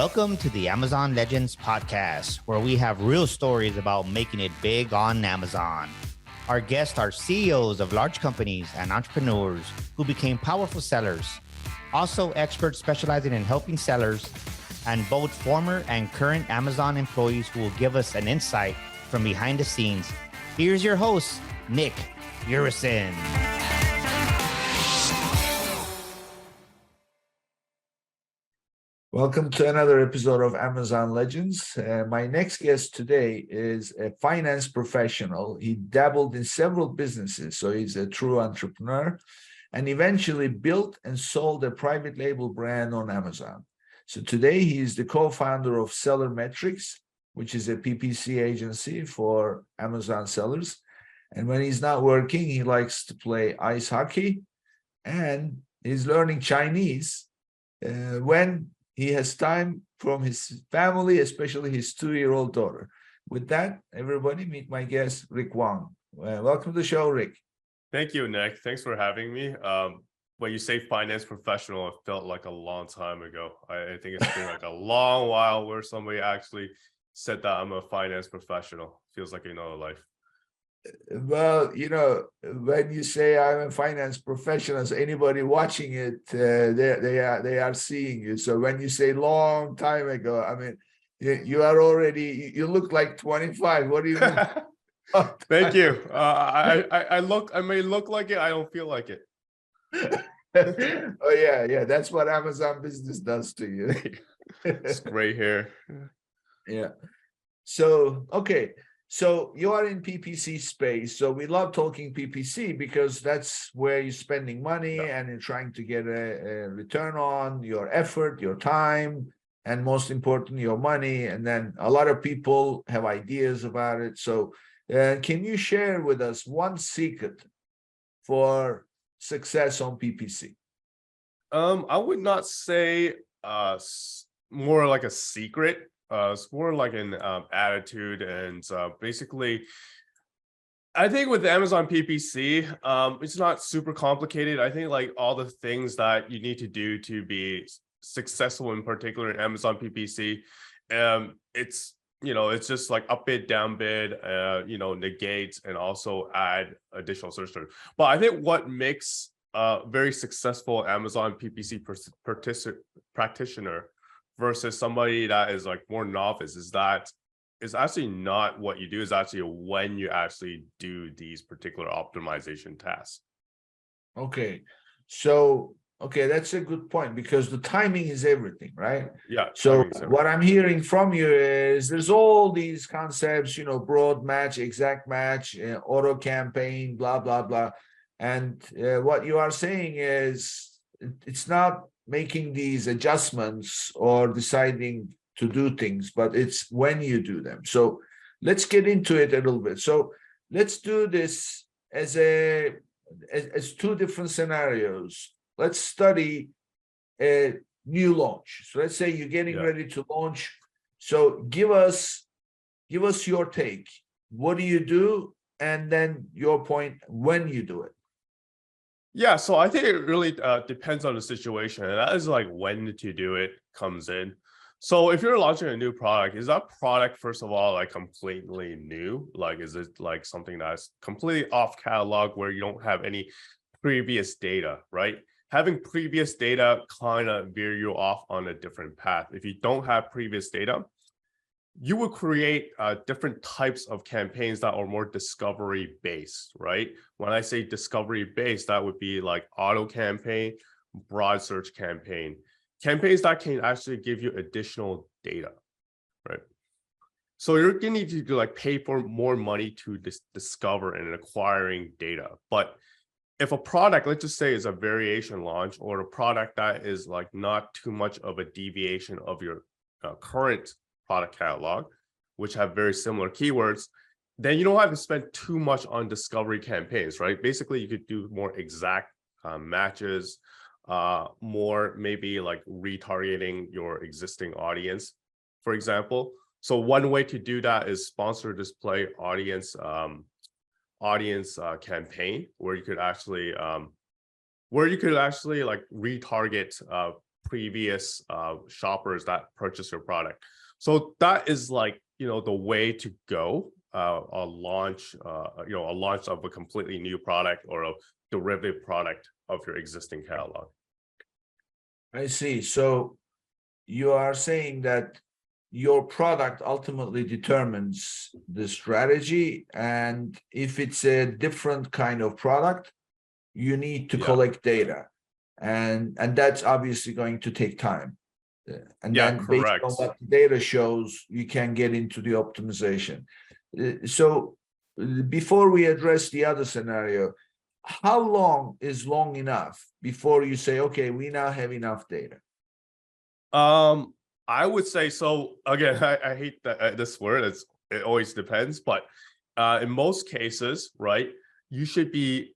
Welcome to the Amazon Legends podcast, where we have real stories about making it big on Amazon. Our guests are CEOs of large companies and entrepreneurs who became powerful sellers, also experts specializing in helping sellers, and both former and current Amazon employees who will give us an insight from behind the scenes. Here's your host, Nick Urison. Welcome to another episode of Amazon Legends. My next guest today is a finance professional. He dabbled in several businesses, so he's a true entrepreneur, and eventually built and sold a private label brand on Amazon. So today he is the co-founder of Seller Metrics, which is a PPC agency for Amazon sellers. And when he's not working, he likes to play ice hockey, and he's learning Chinese when he has time from his family, especially his 2-year-old daughter. With that, everybody, meet my guest, Rick Wong. Welcome to the show, Rick. Thank you, Nick. Thanks for having me. When you say finance professional, it felt like a long time ago. I think it's been like a long while where somebody actually said that I'm a finance professional. Feels like another life. Well, you know, when you say I'm a finance professional, so anybody watching it, they are seeing you. So when you say long time ago, I mean, you are already, you look like 25. What do you mean? Thank you. I may look like it. I don't feel like it. Oh yeah. That's what Amazon business does to you. It's gray hair. Yeah. So, okay. So you are in PPC space. So we love talking PPC because that's where you're spending money and you're trying to get a return on your effort, your time, and most important, your money. And then a lot of people have ideas about it. So can you share with us one secret for success on PPC? I would not say more like a secret. It's more like an attitude, and basically, I think with Amazon PPC, it's not super complicated. I think like all the things that you need to do to be successful, in particular in Amazon PPC, it's just like up bid, down bid, negate, and also add additional search terms. But I think what makes a very successful Amazon PPC practitioner versus somebody that is like more novice is that it's actually not what you do, is actually when you actually do these particular optimization tasks. Okay. So, that's a good point because the timing is everything, right? Yeah. So what I'm hearing from you is there's all these concepts, broad match, exact match, auto campaign, blah, blah, blah. And what you are saying is it's not making these adjustments or deciding to do things, but it's when you do them. So let's get into it a little bit. So let's do this as two different scenarios. Let's study a new launch. So let's say you're getting ready to launch. So give us your take. What do you do? And then your point when you do it. Yeah, so I think it really depends on the situation, and that is like when to do it comes in. So if you're launching a new product, is that product, first of all, like completely new? Like, is it like something that's completely off catalog where you don't have any previous data, right? Having previous data kind of veer you off on a different path. If you don't have previous data, you would create different types of campaigns that are more discovery based, right? When I say discovery based, that would be like auto campaign, broad search campaigns that can actually give you additional data, right? So you're going to need to like pay for more money to discover and acquiring data. But if a product, let's just say, is a variation launch, or a product that is like not too much of a deviation of your current product catalog, which have very similar keywords, then you don't have to spend too much on discovery campaigns, right? Basically, you could do more exact matches, more maybe like retargeting your existing audience, for example. So one way to do that is sponsor display audience campaign, where you could actually like retarget previous shoppers that purchase your product. So that is like, the way to go. A launch, a launch of a completely new product or a derivative product of your existing catalog. I see. So you are saying that your product ultimately determines the strategy, and if it's a different kind of product, you need to collect data, and that's obviously going to take time. And then based correct. on what the data shows, you can get into the optimization. So before we address the other scenario, how long is long enough before you say, okay, we now have enough data? I would say so. Again, I hate that this word. It always depends, but in most cases, right, you should be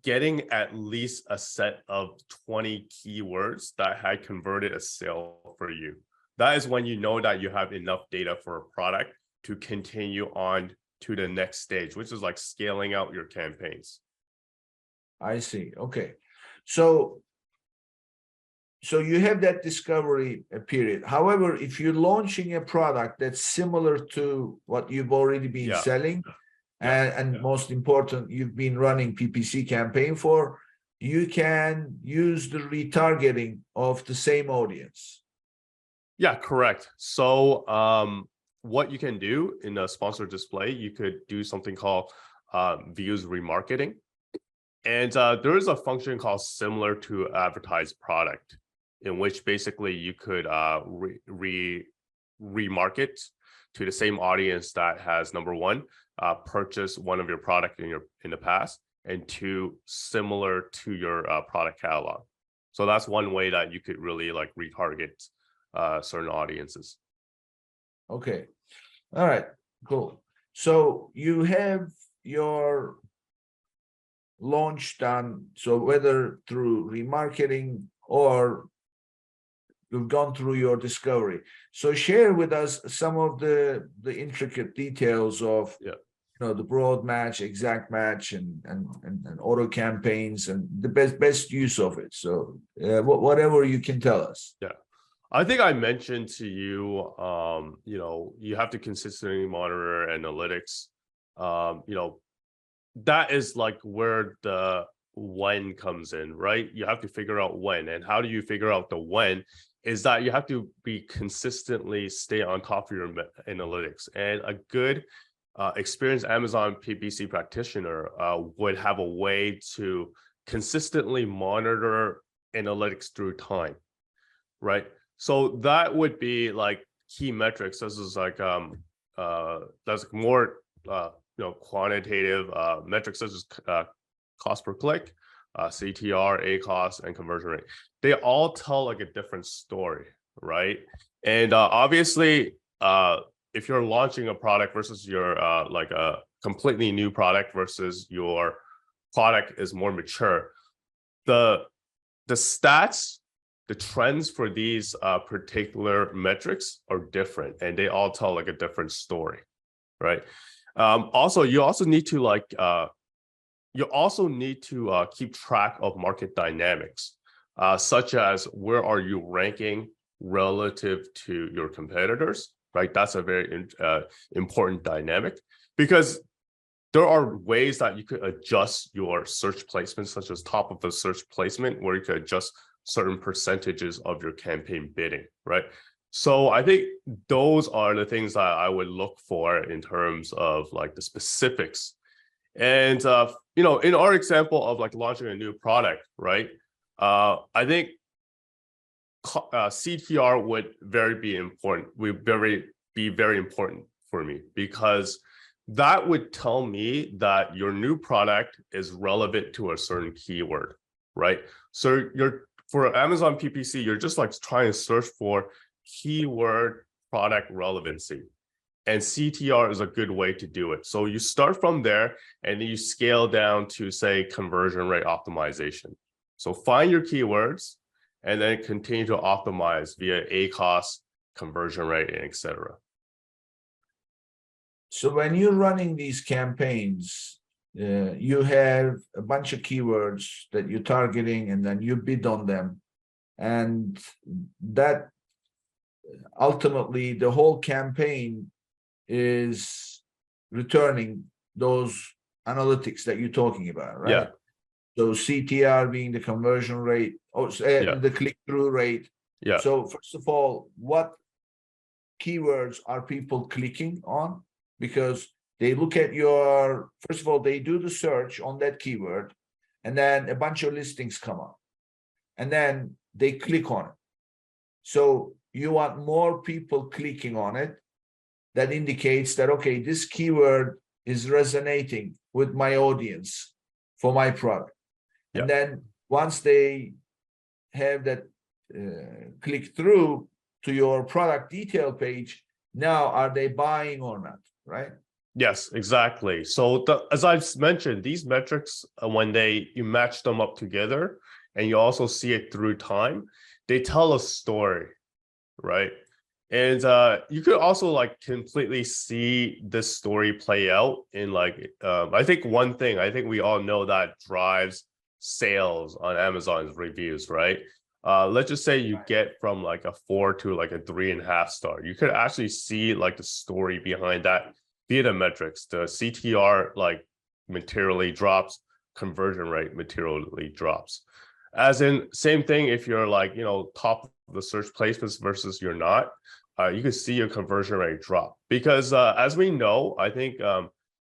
getting at least a set of 20 keywords that had converted a sale for you. That is when you know that you have enough data for a product to continue on to the next stage, which is like scaling out your campaigns. I see. Okay. So you have that discovery period. However, if you're launching a product that's similar to what you've already been selling, and most important, you've been running PPC campaign for, you can use the retargeting of the same audience. Yeah, correct. So what you can do in a sponsored display, you could do something called views remarketing. And there is a function called similar to advertised product, in which basically you could remarket to the same audience that has, number one, purchased one of your product in the past, and two, similar to your product catalog. So that's one way that you could really like retarget certain audiences. Okay. All right, cool. So you have your launch done. So whether through remarketing or you've gone through your discovery. So share with us some of the intricate details of the broad match, exact match, and auto campaigns, and the best use of it. So whatever you can tell us. Yeah. I think I mentioned to you, you have to consistently monitor analytics. That is like where the when comes in, right? You have to figure out when. And how do you figure out the when? Is that you have to be consistently stay on top of your analytics. And a good experienced Amazon PPC practitioner would have a way to consistently monitor analytics through time, right? So that would be like key metrics. This is like that's more quantitative metrics such as cost per click, CTR, acos, and conversion rate. They all tell like a different story, right? And obviously, if you're launching a product versus your like a completely new product versus your product is more mature, the stats, the trends for these particular metrics are different, and they all tell like a different story, right? Also, you also need to keep track of market dynamics, such as where are you ranking relative to your competitors, right? That's a very important dynamic, because there are ways that you could adjust your search placement, such as top of the search placement, where you could adjust certain percentages of your campaign bidding, right? So I think those are the things that I would look for in terms of like the specifics. And in our example of like launching a new product, right? I think CTR would be very important for me, because that would tell me that your new product is relevant to a certain keyword, right? So for Amazon PPC, you're just like trying to search for keyword product relevancy. And CTR is a good way to do it. So you start from there and then you scale down to, say, conversion rate optimization. So find your keywords and then continue to optimize via acos, conversion rate, and etc. So when you're running these campaigns, you have a bunch of keywords that you're targeting, and then you bid on them. and that ultimately the whole campaign is returning those analytics that you're talking about, right? Yeah. So CTR being the conversion rate, or the click-through rate. Yeah. So first of all, what keywords are people clicking on? Because they look at your, first of all, they do the search on that keyword, and then a bunch of listings come up, and then they click on it. So you want more people clicking on it. That indicates that, okay, this keyword is resonating with my audience for my product. Yeah. And then once they have that click through to your product detail page, now are they buying or not, right? Yes, exactly. So as I've mentioned, these metrics, when you match them up together and you also see it through time, they tell a story, right? And you could also like completely see this story play out in like, I think one thing, I think we all know that drives sales on Amazon's reviews, right? Let's just say you get from like a 4 to like a 3.5 star. You could actually see like the story behind that via the metrics. The CTR like materially drops, conversion rate materially drops. As in, same thing if you're like, top of the search placements versus you're not, you can see your conversion rate drop. Because as we know, I think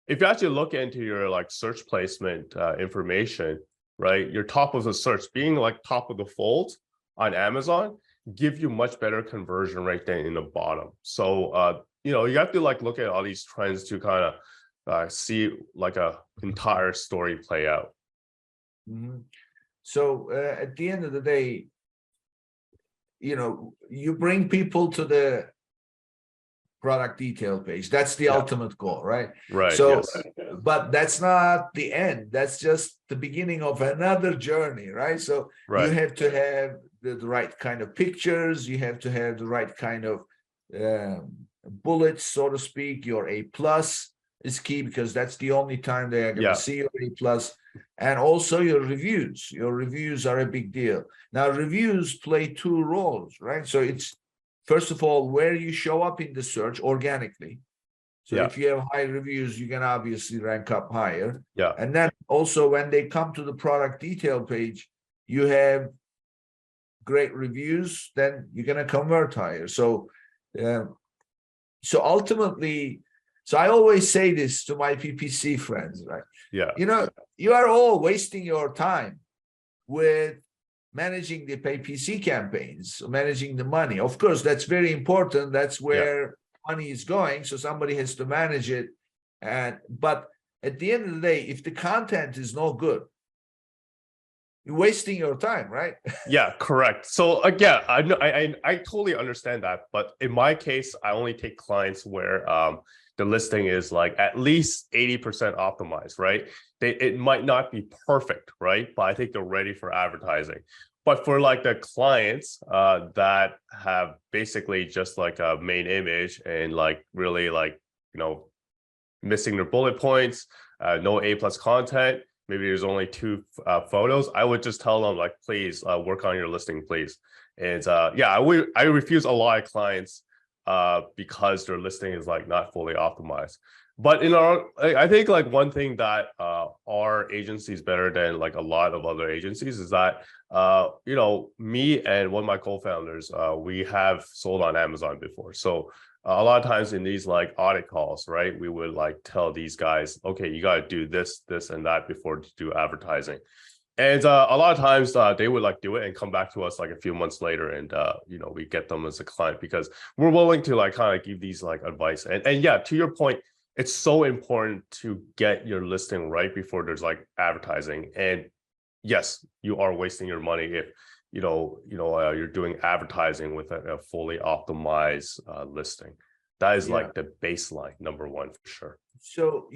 if you actually look into your like search placement information, right, your top of the search being like top of the fold on Amazon give you much better conversion rate than in the bottom. So you have to like look at all these trends to kind of see like a entire story play out. Mm-hmm. So at the end of the day, you bring people to the product detail page. That's the ultimate goal, right? Right. So, yes. But that's not the end. That's just the beginning of another journey, right? So you have to have the right kind of pictures. You have to have the right kind of bullets, so to speak. Your A+ is key because that's the only time they are going to see your A+. And also your reviews. Your reviews are a big deal. Now, reviews play two roles, right? So it's, first of all, where you show up in the search organically. So if you have high reviews, you can obviously rank up higher. Yeah. And then also when they come to the product detail page, you have great reviews, then you're going to convert higher. So, ultimately, so I always say this to my PPC friends, right? Yeah. You are all wasting your time with managing the PPC campaigns, managing the money. Of course, that's very important. That's where money is going. So somebody has to manage it. But at the end of the day, if the content is no good, you're wasting your time, right? Yeah, correct. So again, I totally understand that. But in my case, I only take clients where the listing is like at least 80% optimized, right? It might not be perfect, right? But I think they're ready for advertising. But for like the clients that have basically just like a main image and like really like, missing their bullet points, no A+ content, maybe there's only 2 photos, I would just tell them like, please work on your listing, please. And I refuse a lot of clients because their listing is like not fully optimized. But I think like one thing that our agency is better than like a lot of other agencies is that me and one of my co-founders, we have sold on Amazon before. So a lot of times in these like audit calls, right, we would like tell these guys, okay, you got to do this, this, and that before to do advertising. And a lot of times they would like do it and come back to us like a few months later, and we get them as a client because we're willing to like kind of give these like advice. And yeah, to your point, it's so important to get your listing right before there's like advertising. And yes, you are wasting your money if you're doing advertising with a fully optimized listing. That is like the baseline number one for sure. So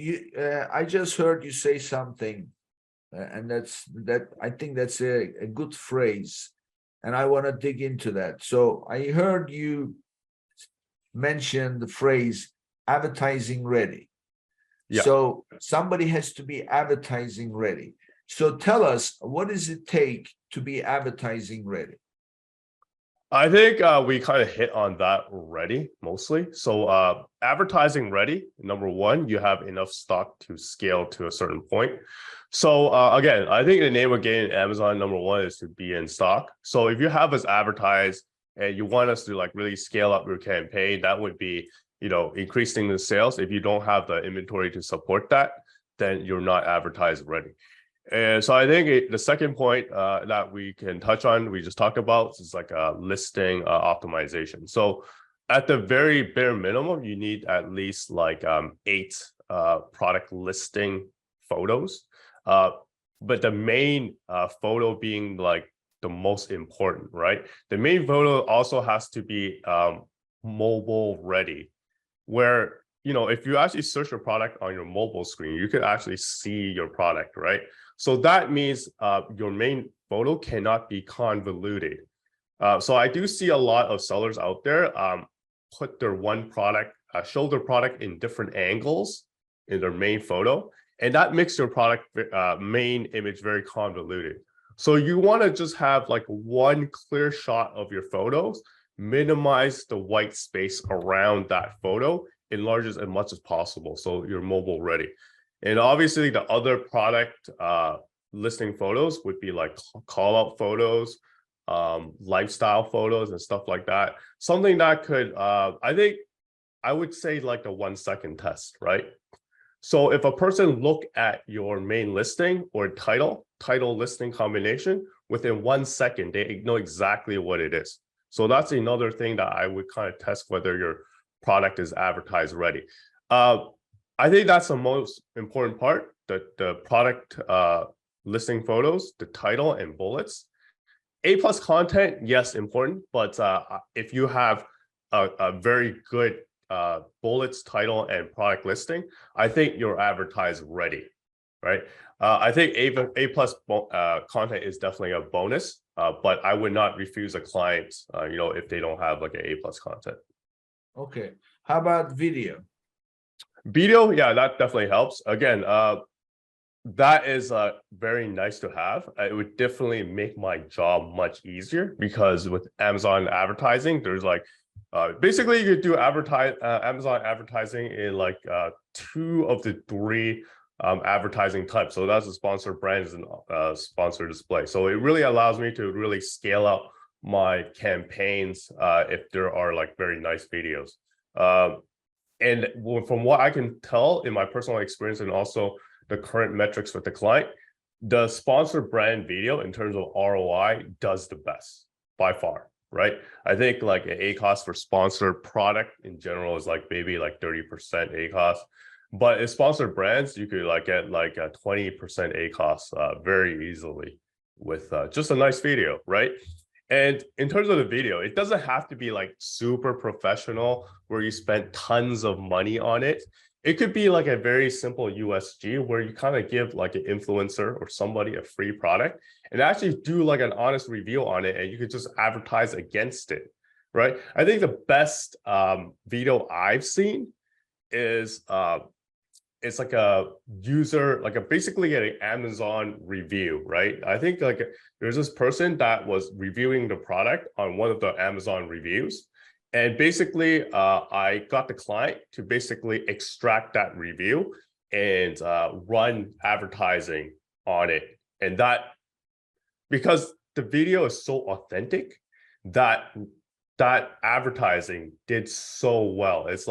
I just heard you say something, and I think that's a good phrase, and I want to dig into that. So I heard you mention the phrase advertising ready. Yeah. So somebody has to be advertising ready. So tell us, what does it take to be advertising ready? I think we kind of hit on that already, mostly. So advertising ready, number one, you have enough stock to scale to a certain point. So again, I think the name of game in Amazon, number one, is to be in stock. So if you have us advertise and you want us to like really scale up your campaign, that would be, increasing the sales. If you don't have the inventory to support that, then you're not advertised ready. And so I think the second point that we can touch on, we just talked about, is like a listing optimization. So at the very bare minimum, you need at least like 8 product listing photos. But the main photo being like the most important, right? The main photo also has to be mobile ready, where if you actually search your product on your mobile screen, you could actually see your product, right? So that means your main photo cannot be convoluted. So I do see a lot of sellers out there put their one product, show their product in different angles in their main photo, and that makes your product main image very convoluted. So you want to just have like one clear shot of your photos, minimize the white space around that photo, enlarge it as much as possible so you're mobile ready. And obviously the other product listing photos would be like call out photos, lifestyle photos and stuff like that. Something that could, I think I would say like a 1-second test, right? So if a person look at your main listing or title listing combination, within 1 second, they know exactly what it is. So that's another thing that I would kind of test whether your product is advertised ready. I think that's the most important part, the product listing photos, the title and bullets. A+ content, yes, important, but if you have a very good bullets, title, and product listing, I think you're advertised ready, right? I think A+ content is definitely a bonus, but I would not refuse a client, if they don't have like an A+ content. Okay. How about video? Video, yeah, that definitely helps. Again, that is very nice to have. It would definitely make my job much easier because with Amazon advertising, there's like basically you could do Amazon advertising in like 2 of the 3 advertising types. So that's the sponsored brands and sponsored display. So it really allows me to really scale up my campaigns if there are like very nice videos. And from what I can tell in my personal experience and also the current metrics with the client, the sponsored brand video in terms of ROI does the best by far, right? I think like an acos for sponsored product in general is like maybe like 30% acos, but in sponsored brands, you could like get like a 20% acos very easily with just a nice video, right? And in terms of the video, it doesn't have to be like super professional where you spend tons of money on it. It could be like a very simple USG where you kind of give like an influencer or somebody a free product and actually do like an honest review on it, and you could just advertise against it, right? I think the best video I've seen is it's like a user, like a basically an Amazon review, right? I think like there's this person that was reviewing the product on one of the Amazon reviews. And basically, I got the client to basically extract that review and run advertising on it. And that, because the video is so authentic, that advertising did so well. It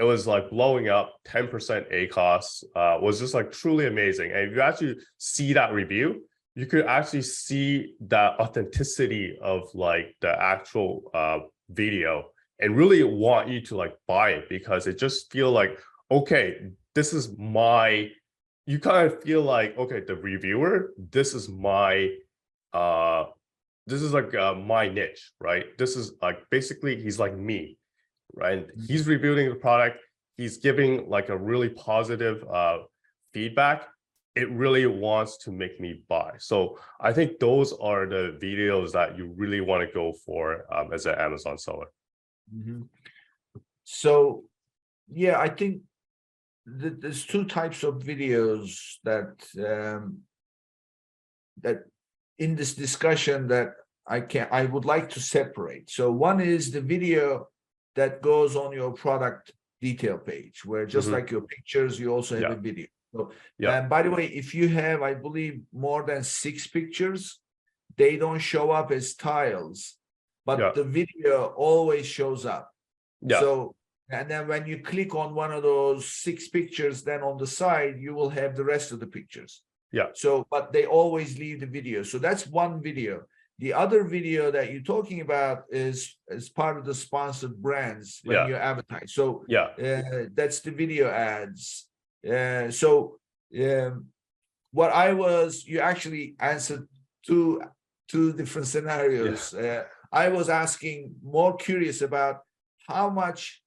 was like blowing up. 10% ACOS was just like truly amazing. And if you actually see that review, you could actually see the authenticity of like the actual video and really want you to like buy it, because it just feel like, okay, this is my, you kind of feel like, okay, the reviewer, this is my my niche, right? This is like basically he's like me, right? He's reviewing the product, he's giving like a really positive feedback. It really wants to make me buy. So I think those are the videos that you really want to go for as an Amazon seller. Mm-hmm. So yeah, I think there's 2 types of videos that that in this discussion that I would like to separate. So one is the video that goes on your product detail page, where just like your pictures, you also have a video. So, and by the way, if you have, I believe, more than 6 pictures, they don't show up as tiles, but the video always shows up. So, and then when you click on one of those 6 pictures, then on the side, you will have the rest of the pictures. So, but they always leave the video. So that's one video. The other video that you're talking about is part of the sponsored brands when you advertise. So that's the video ads. What you actually answered two different scenarios. I was asking, more curious about how much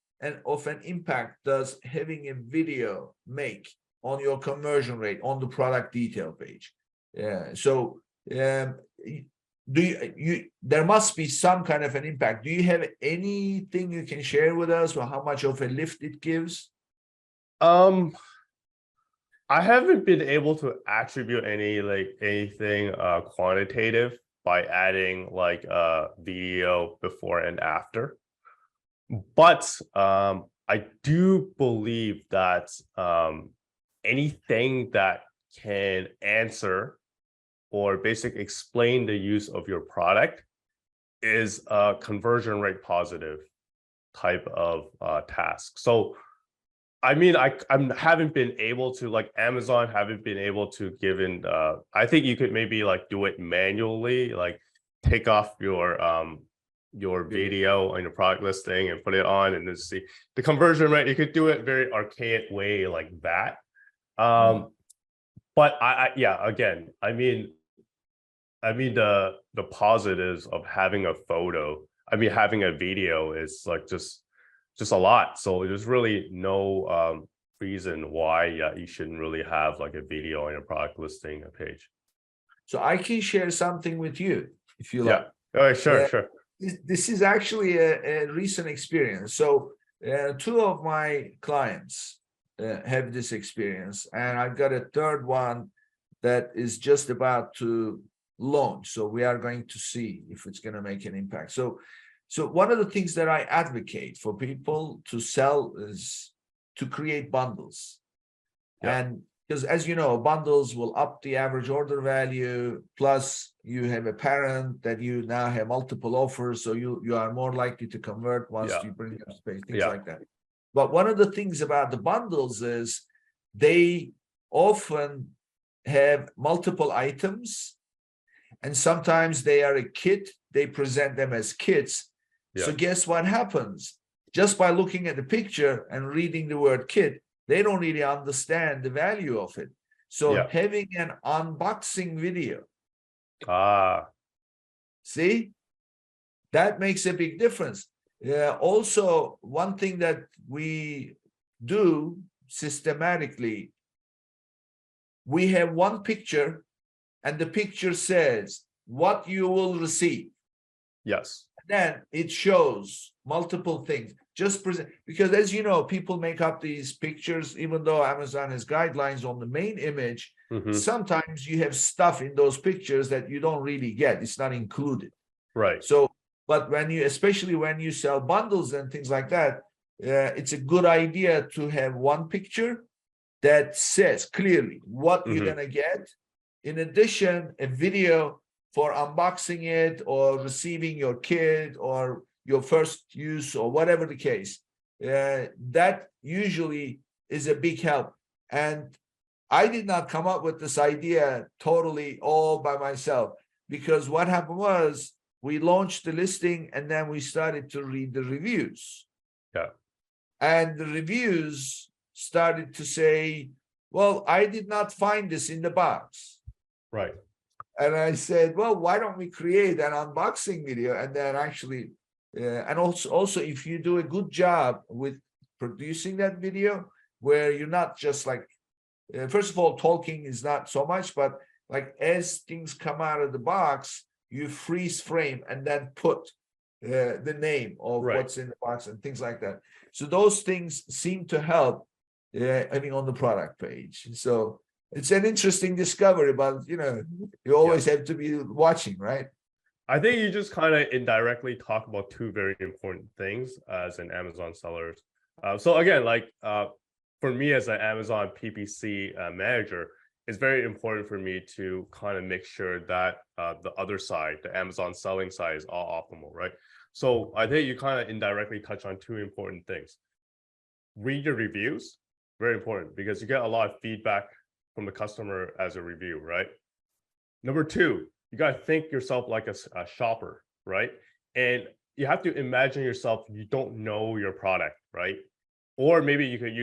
of an impact does having a video make on your conversion rate on the product detail page. There must be some kind of an impact. Do you have anything you can share with us for how much of a lift it gives? I haven't been able to attribute anything quantitative by adding like a video before and after. But I do believe that anything that can answer or basically explain the use of your product is a conversion rate positive type of task. So, I mean, I haven't been able to, like Amazon haven't been able to I think you could maybe like do it manually, like take off your video on your product listing and put it on and then see the conversion rate. You could do it very archaic way like that. But again, I mean the positives of having a photo, having a video is like just a lot. So there's really no reason why you shouldn't really have like a video on your product listing page. So I can share something with you if you like. Oh, sure. This is actually a recent experience. So 2 of my clients have this experience, and I've got a third one that is just about to launch. So we are going to see if it's going to make an impact. So one of the things that I advocate for people to sell is to create bundles. And because, as you know, bundles will up the average order value, plus you have a parent that you now have multiple offers, so you are more likely to convert once you bring up space, things like that. But one of the things about the bundles is they often have multiple items, and sometimes they are a kit. They present them as kits. So guess what happens? Just by looking at the picture and reading the word kit, they don't really understand the value of it. So having an unboxing video, see, that makes a big difference. Also, one thing that we do systematically, we have one picture, and the picture says what you will receive. Then it shows multiple things. Just present, because as you know, people make up these pictures, even though Amazon has guidelines on the main image. Sometimes you have stuff in those pictures that you don't really get. It's not included. So, but especially when you sell bundles and things like that, it's a good idea to have one picture that says clearly what you're going to get. In addition, a video for unboxing it or receiving your kit or your first use or whatever the case. That usually is a big help. And I did not come up with this idea totally all by myself, because what happened was we launched the listing and then we started to read the reviews. And the reviews started to say, well, I did not find this in the box. And I said, well, why don't we create an unboxing video? And then actually, and also if you do a good job with producing that video, where you're not just like, first of all, talking is not so much, but like as things come out of the box, you freeze frame and then put the name of what's in the box and things like that. So those things seem to help, on the product page. So it's an interesting discovery, but you always have to be watching, right? I think you just kind of indirectly talk about two very important things as an Amazon seller. So again, for me as an Amazon PPC manager, it's very important for me to kind of make sure that the other side, the Amazon selling side, is all optimal, right? So I think you kind of indirectly touch on two important things. Read your reviews, very important, because you get a lot of feedback from the customer as a review, right? Number two, you got to think yourself like a shopper, right? And you have to imagine yourself, you don't know your product, right? Or maybe you could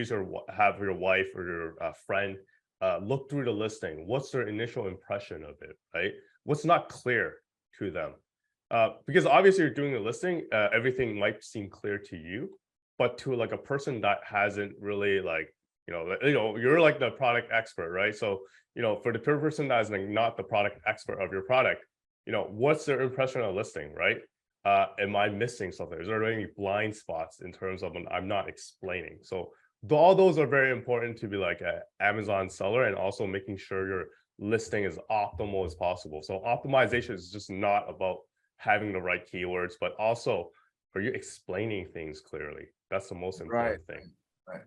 have your wife or your friend look through the listing. What's their initial impression of it, right? What's not clear to them? Because obviously you're doing the listing, everything might seem clear to you, but to like a person that hasn't really you're like the product expert, right? So, for the person that is like not the product expert of your product, what's their impression of listing, right? Am I missing something? Is there any blind spots in terms of when I'm not explaining? So all those are very important to be like an Amazon seller, and also making sure your listing is optimal as possible. So optimization is just not about having the right keywords, but also are you explaining things clearly? That's the most important thing. Right.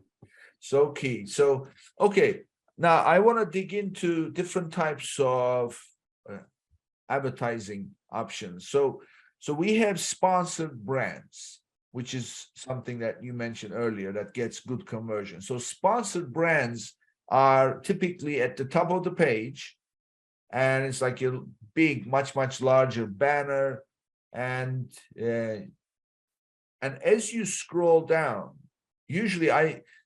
So key. So, okay. Now I want to dig into different types of advertising options. So we have sponsored brands, which is something that you mentioned earlier that gets good conversion. So sponsored brands are typically at the top of the page, and it's like a big, much larger banner. And as you scroll down, usually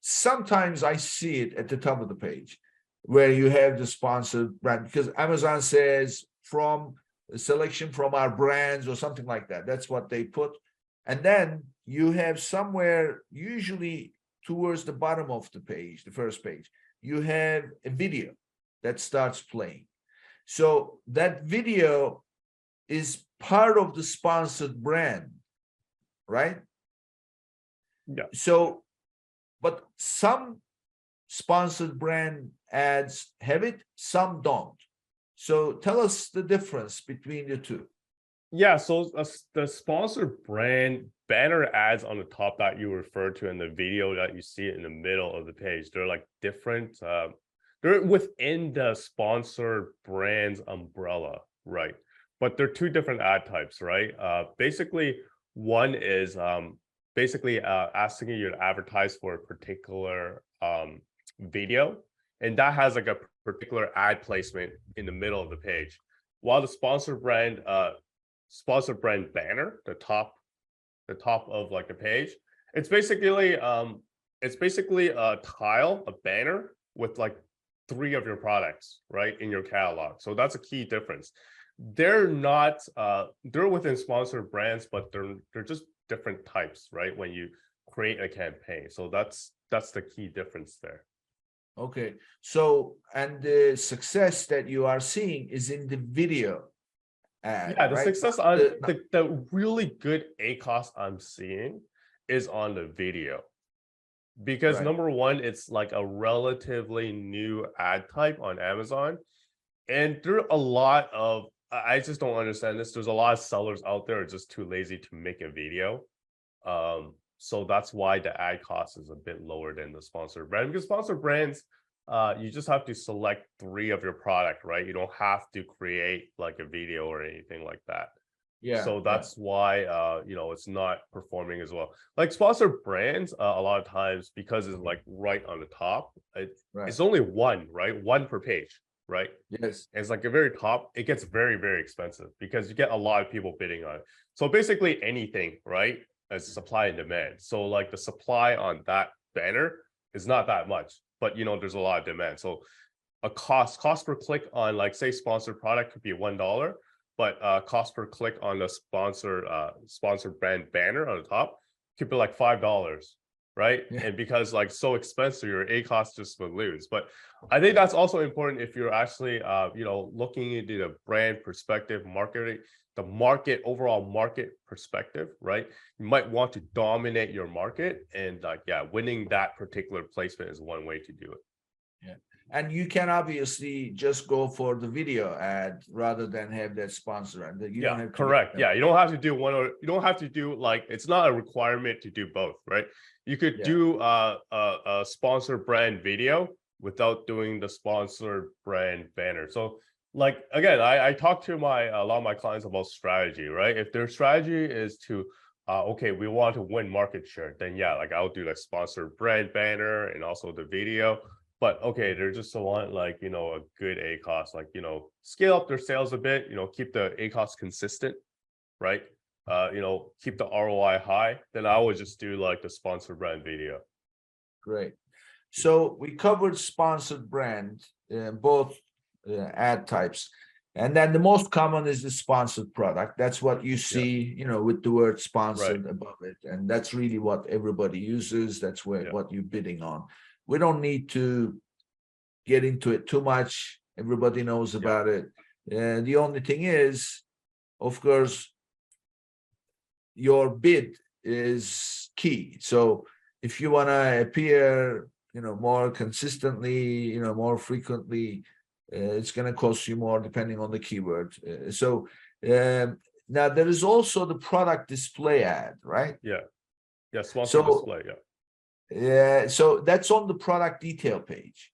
sometimes I see it at the top of the page where you have the sponsored brand, because Amazon says from a selection from our brands or something like that. That's what they put. And then you have somewhere, usually towards the bottom of the page, the first page, you have a video that starts playing. So that video is part of the sponsored brand, right? Yeah. So, but some sponsored brand ads have it, some don't. So tell us the difference between the two. Yeah, so the sponsored brand banner ads on the top that you referred to in the video that you see in the middle of the page, they're like different. They're within the sponsored brand's umbrella, right? But they're two different ad types, right? Basically, one is asking you to advertise for a particular video, and that has like a particular ad placement in the middle of the page. While the sponsored brand banner, the top of like the page, it's basically a tile, a banner with like 3 of your products, right, in your catalog. So that's a key difference. They're not they're within sponsored brands, but they're just different types, right, when you create a campaign. So that's the key difference there. Okay. So, and the success that you are seeing is in the video ad, Yeah, the right? success on the really good acos I'm seeing is on the video, because Right. number one, it's like a relatively new ad type on Amazon, and there are a lot of, I just don't understand this. There's a lot of sellers out there who are just too lazy to make a video. So that's why the ad cost is a bit lower than the sponsored brand, because sponsored brands, you just have to select 3 of your product, right? You don't have to create like a video or anything like that. Yeah. So that's why it's not performing as well. Like sponsored brands, a lot of times, because it's like right on the top, it's only one, right? One per page, right? Yes. And it's like a very top, it gets very, very expensive because you get a lot of people bidding on it. So basically anything, right, as supply and demand. So like the supply on that banner is not that much, but there's a lot of demand. So a cost per click on, like, say, sponsored product could be $1, but cost per click on the sponsored brand banner on the top could be like $5, right? Yeah. And because like so expensive, your acos just would lose. But I think that's also important if you're actually looking into the brand perspective, marketing, the overall market perspective, right? You might want to dominate your market, and winning that particular placement is one way to do it. Yeah. And you can obviously just go for the video ad rather than have that sponsor. And you don't have to correct. Yeah, you don't have to do one, or you don't have to do like, it's not a requirement to do both, right? You could do a sponsored brand video without doing the sponsored brand banner. So like, again, I talk to a lot of my clients about strategy, right? If their strategy is to okay, we want to win market share, then yeah, like I'll do like sponsored brand banner and also the video. But okay, they're just want like, you know, a good ACOS, like, you know, scale up their sales a bit, you know, keep the ACOS consistent, right? You know, keep the ROI high, then I would just do like the sponsored brand video. Great. So we covered sponsored brand, both ad types. And then the most common is the sponsored product. That's what you see, you know, with the word sponsored above it. And that's really what everybody uses. That's what you're bidding on. We don't need to get into it too much. Everybody knows about it. The only thing is, of course, your bid is key. So if you want to appear, you know, more consistently, you know, more frequently, it's going to cost you more depending on the keyword. Now there is also the product display ad, right? Sponsored display. So that's on the product detail page.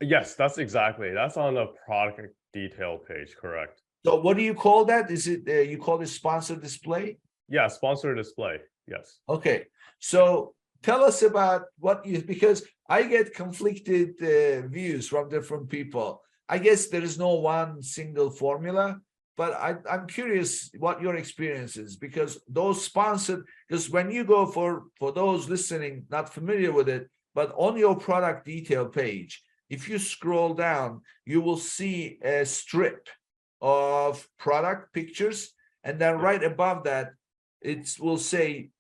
Yes, that's on the product detail page, correct? So what do you call that? Is it you call it sponsored display? Yeah, sponsored display. Yes. Okay. So tell us about because I get conflicted views from different people. I guess there is no one single formula, but I'm curious what your experience is, because when you go for those listening, not familiar with it, but on your product detail page, if you scroll down, you will see a strip of product pictures, and then right above that, it will say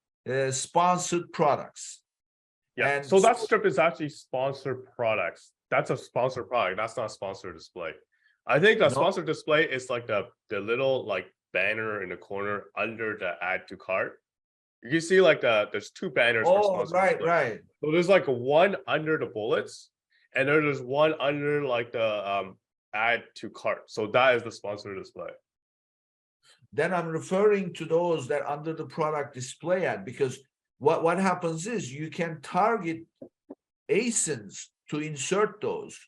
sponsored products. Yeah, so that strip is actually sponsored products. That's a sponsored product. That's not sponsored display. I think the sponsored display is like the little like banner in the corner under the add to cart. You can see like there's two banners for sponsored display. Right. So there's like one under the bullets, and then there's one under like the add to cart. So that is the sponsored display. Then I'm referring to those that under the product display ad, because what happens is you can target ASINs to insert those.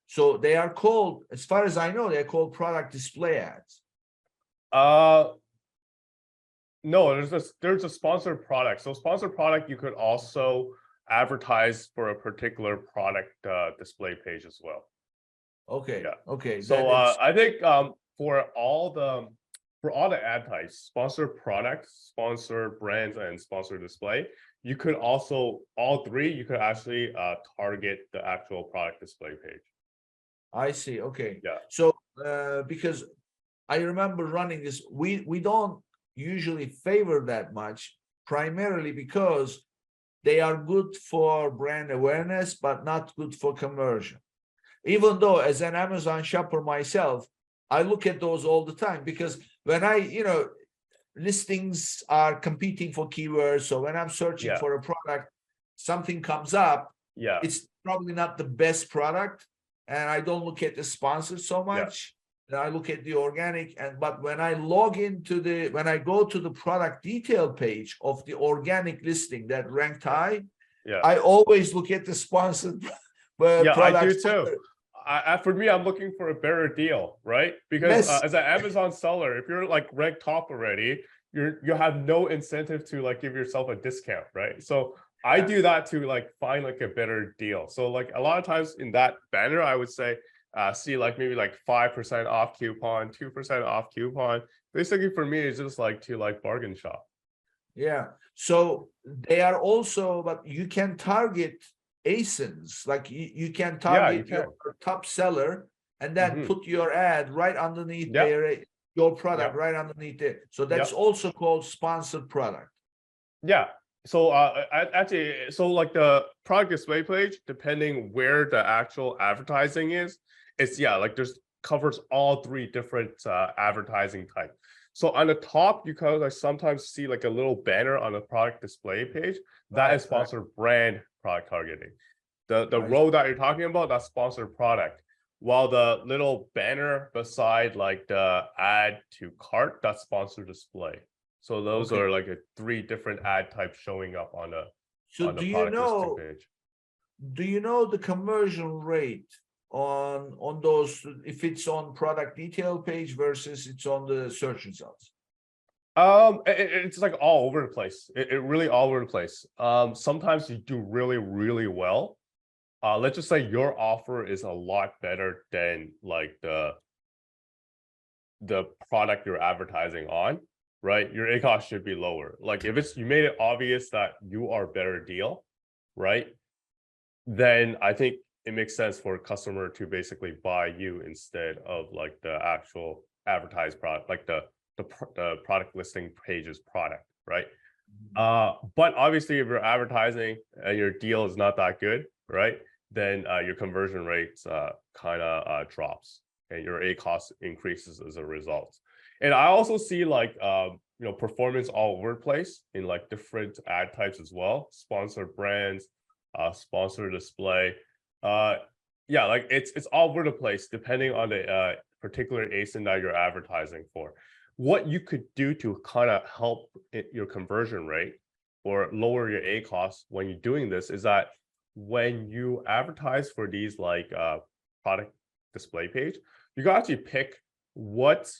So they are called, as far as I know, they're called product display ads. No, there's a sponsored product. So sponsored product, you could also advertise for a particular product display page as well. Okay. Yeah. Okay. So I think for all the ad types, sponsored products, sponsored brands, and sponsored display, you could also, all three, you could actually target the actual product display page. I see. Okay. Yeah. So because I remember running this, we don't usually favor that much, primarily because they are good for brand awareness, but not good for conversion. Even though as an Amazon shopper myself, I look at those all the time, because when listings are competing for keywords. So when I'm searching for a product, something comes up. Yeah. It's probably not the best product, and I don't look at the sponsor so much. Then I look at the organic, but when I when I go to the product detail page of the organic listing that ranked high, I always look at the sponsored product. I do too. For me, I'm looking for a better deal, right? Because as an Amazon seller, if you're like ranked top already, you have no incentive to like give yourself a discount, right? So I do that to like find like a better deal. So like a lot of times in that banner, I would say see like maybe like 5% off coupon, 2% off coupon. Basically for me, it's just like to like bargain shop. Yeah. So they are also, but you can target ASINs, like you can target your top seller and then put your ad right underneath your product right underneath it. So that's also called sponsored product. Yeah. So actually, so like the product display page, depending where the actual advertising is, it's like there's covers all three different advertising types. So on the top, you kind of like sometimes see like a little banner on the product display page that is sponsored brand product targeting. The row that you're talking about, that's sponsored product. While the little banner beside like the add to cart, that's sponsored display. So those are like three different ad types showing up on the product listing page. Do you know the conversion rate on those, if it's on product detail page versus it's on the search results? It's like all over the place. It really all over the place. Sometimes you do really, really well. Let's just say your offer is a lot better than like the product you're advertising on, right? Your ACOS should be lower. Like if it's, you made it obvious that you are a better deal, right? Then I think it makes sense for a customer to basically buy you instead of like the actual advertised product, like the product listing page's product, right? But obviously if you're advertising and your deal is not that good, right? Then your conversion rates kind of drops and your ACOS increases as a result. And I also see like performance all over the place in like different ad types as well, sponsored brands, sponsored display. Yeah, like it's all over the place depending on the particular ASIN that you're advertising for. What you could do to kind of help your conversion rate or lower your ACOS when you're doing this is that when you advertise for these like product display page, you can actually pick what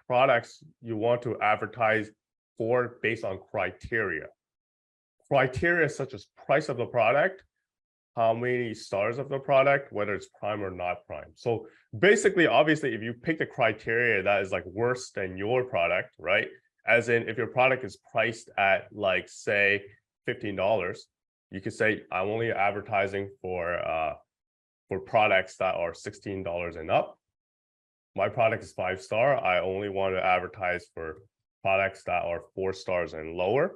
products you want to advertise for based on criteria. Criteria such as price of the product, how many stars of the product, whether it's prime or not prime. So basically, obviously, if you pick the criteria that is like worse than your product, right? As in, if your product is priced at like, say, $15, you could say, I'm only advertising for products that are $16 and up. My product is 5-star. I only want to advertise for products that are 4 stars and lower.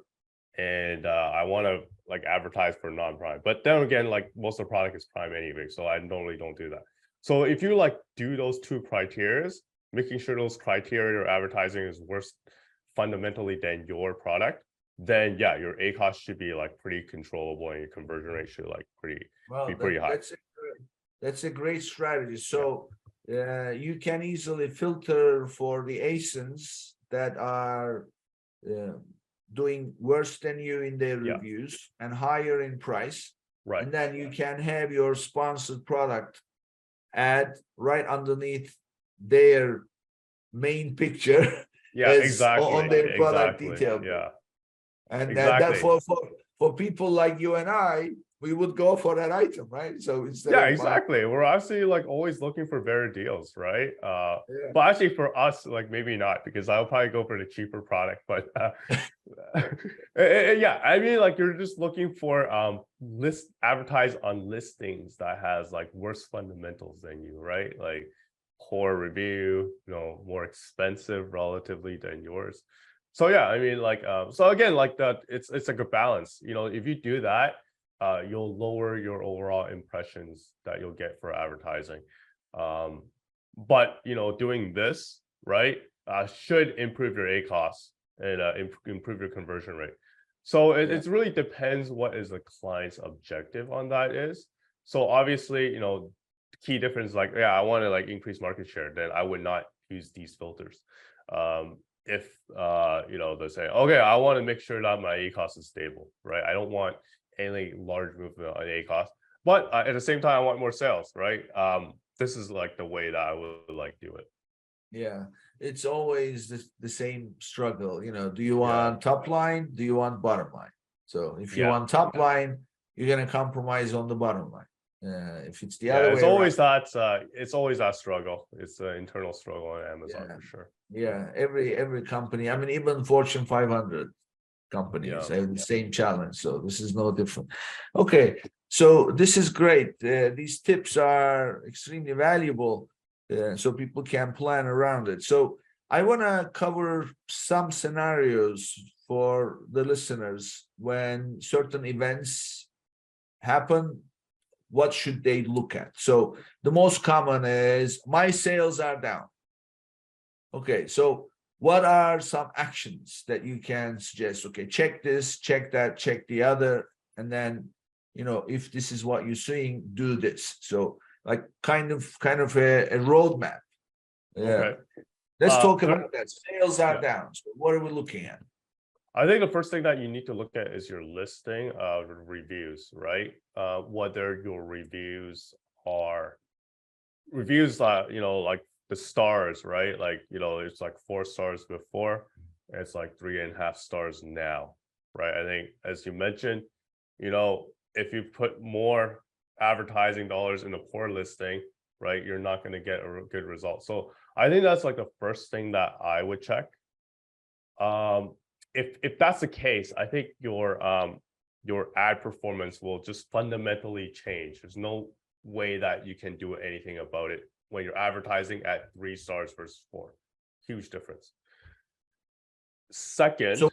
And I want to like advertise for non-prime. But then again, like most of the product is prime anyway, so I normally don't do that. So if you like do those two criteria, making sure those criteria you're advertising is worse fundamentally than your product, then yeah, your ACOS should be like pretty controllable and your conversion rate should like be pretty high. That's a great strategy. So you can easily filter for the ASINs that are doing worse than you in their reviews and higher in price. Right. And then you can have your sponsored product ad right underneath their main picture. Yeah, exactly. On their product detail. Yeah. And exactly. that for people like you and I, we would go for that item, right? So instead yeah, exactly. We're actually like always looking for better deals, right? But actually for us, like maybe not, because I'll probably go for the cheaper product. But yeah, I mean, like you're just looking for advertise on listings that has like worse fundamentals than you, right? Like poor review, more expensive relatively than yours. So yeah, I mean, like so again, like that, it's like a balance. If you do that, you'll lower your overall impressions that you'll get for advertising. But doing this right should improve your ACOS and improve your conversion rate. So it really depends what is the client's objective on that is. So obviously, key difference, like, yeah, I want to like increase market share, then I would not use these filters. If they say, okay, I want to make sure that my ACOS is stable, right? I don't want any large movement on ACOS, but at the same time, I want more sales, right? This is like the way that I would like do it. Yeah, it's always the same struggle. Do you want top line? Do you want bottom line? So if you want top line, you're gonna compromise on the bottom line. If it's the other way, it's always that struggle. It's an internal struggle on Amazon for sure. Yeah, every company. I mean, even Fortune 500 companies have the same challenge. So this is no different. Okay, so this is great. These tips are extremely valuable, so people can plan around it. So I want to cover some scenarios for the listeners when certain events happen. What should they look at? So the most common is my sales are down. Okay, so what are some actions that you can suggest? Okay, check this, check that, check the other, and then if this is what you're saying, do this. So like kind of a roadmap. Okay. Let's talk there- about that. Sales are Yeah. down. So what are we looking at? I think the first thing that you need to look at is your listing of reviews, right? Whether your reviews are reviews that, like the stars, right? Like, it's like 4 stars before, it's like 3.5 stars now, right? I think, as you mentioned, if you put more advertising dollars in a poor listing, right, you're not going to get a good result. So I think that's like the first thing that I would check. If that's the case, I think your ad performance will just fundamentally change. There's no way that you can do anything about it when you're advertising at 3 stars versus 4. Huge difference. Second, So